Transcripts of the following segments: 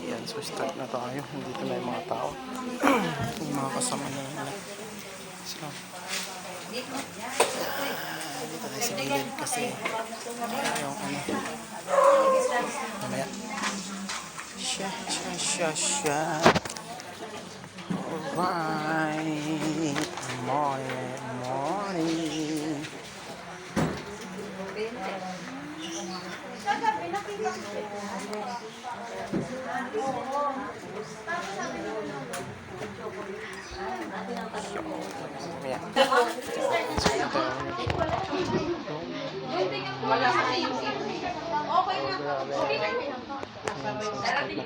Yan, so start na tayo. Dito na yung mga tao. Yung mga kasama na nila. So, dito na sa gilid kasi yung ano. Mamaya. Siya. Alright. Morning.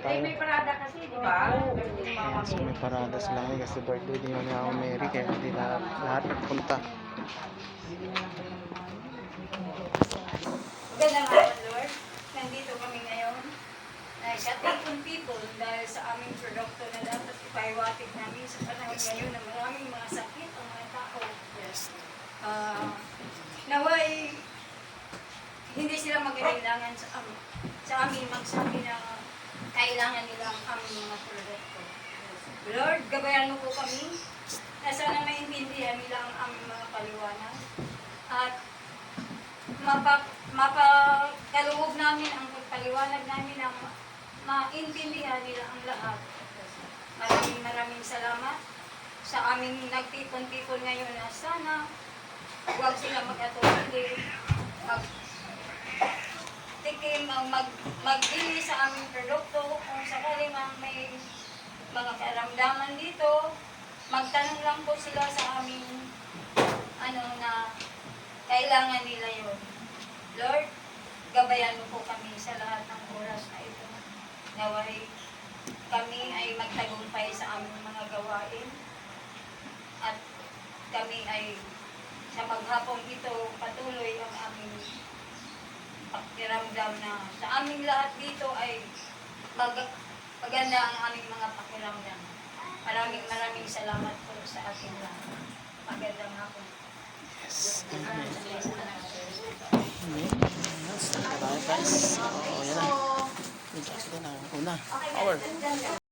May parada kasi, di ba? So may parada sila ngayon kasi birthday din ni Mama Mary kaya hindi na lahat nagpunta. Magandang hapon, Lord. Nandito kami ngayon. Nagkatipon people dahil sa aming produkto na dapat ipaiwatig namin sa panahon ngayon na maraming mga sakit ang mga tao. Yes. Naway, hindi sila magkailangan sa amin magsabi na kailangan nila ang aming mga produkto. Lord, gabayan mo po kami na sana maintindihan nila ang aming mga paliwanag at mapakaluhog namin ang pagpaliwanag namin na maintindihan nila ang lahat. Maraming salamat sa aming nagtipon-tipon ngayon na sana huwag sila mag-atulili, magtikim, magbili sa aming produkto kung sakaling may mga karamdaman dito, magtanong lang po sila sa aming na kailangan nila yun. Lord, gabayan mo po kami sa lahat ng oras na ito. Naway kami ay magtagumpay sa aming mga gawain at kami ay sa maghapong ito patuloy ang aming pakiramdam na sa aming lahat dito ay maganda ang aming mga pakiramdam. Maraming salamat po sa ating lahat. Magandang hapon. Yes. Guys. Oh, yan na. Una. Power.